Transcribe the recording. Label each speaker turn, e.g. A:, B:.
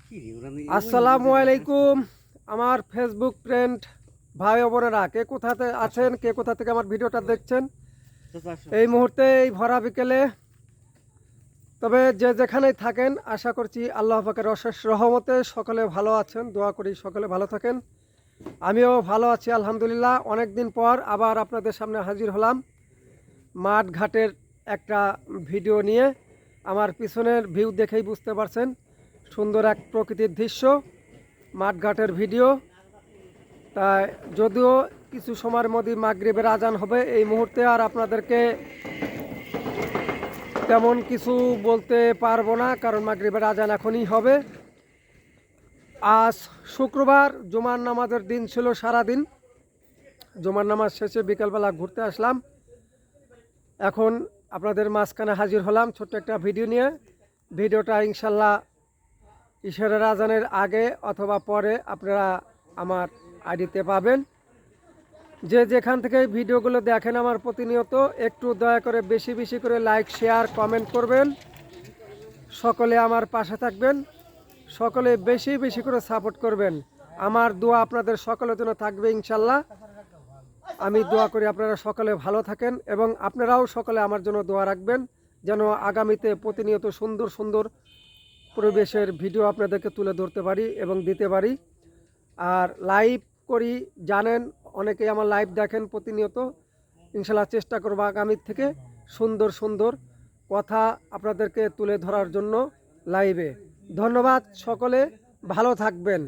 A: আসসালামু আলাইকুম আমার ফেসবুক ফ্রেন্ড ভাই ও বোনেরা, কে কোথাতে আছেন, কে কোথা থেকে আমার ভিডিওটা দেখছেন এই মুহূর্তে এই ভরা বিকেলে। তবে যে যেখানেই থাকেন আশা করছি আল্লাহ পাকের অশেষ রহমতে সকলে ভালো আছেন, দোয়া করি সকলে ভালো থাকেন। আমিও ভালো আছি আলহামদুলিল্লাহ। অনেক দিন পর আবার আপনাদের সামনে হাজির হলাম মাঠ ঘাটের একটা ভিডিও নিয়ে। আমার পিছনের ভিউ দেখেই বুঝতে পারছেন, সুন্দর এক প্রকৃতির দৃশ্য, মাঠঘাটের ভিডিও। তাই যদিও কিছু সময়ের মধ্যে মাগরিবের আজান হবে, এই মুহূর্তে আর আপনাদেরকে তেমন কিছু বলতে পারবো না, কারণ মাগরিবের আজান এখনই হবে। আজ শুক্রবার, জুমার নামাজের দিন ছিল সারাদিন। জুমার নামাজ শেষে বিকালবেলা ঘুরতে আসলাম, এখন আপনাদের মাঝখানে হাজির হলাম ছোট্ট একটা ভিডিও নিয়ে। ভিডিওটা ইনশাল্লাহ ঈশ্বরের আজানের আগে অথবা পরে আপনারা আমার আইডিতে পাবেন। যে যেখান থেকে ভিডিওগুলো দেখেন আমার প্রতিনিয়ত, একটু দয়া করে বেশি বেশি করে লাইক, শেয়ার, কমেন্ট করবেন। সকলে আমার পাশে থাকবেন, সকলে বেশি বেশি করে সাপোর্ট করবেন। আমার দোয়া আপনাদের সকলের জন্য থাকবে ইনশাল্লাহ। আমি দোয়া করি আপনারা সকলে ভালো থাকেন এবং আপনারাও সকলে আমার জন্য দোয়া রাখবেন, যেন আগামীতে প্রতিনিয়ত সুন্দর সুন্দর পরিবেশের ভিডিও আপনাদেরকে তুলে ধরতে পারি এবং দিতে পারি। আর লাইভ করি, জানেন অনেকেই আমার লাইভ দেখেন প্রতিনিয়ত। ইনশাল্লাহ চেষ্টা করবো আগামীর থেকে সুন্দর সুন্দর কথা আপনাদেরকে তুলে ধরার জন্য লাইভে। ধন্যবাদ, সকলে ভালো থাকবেন।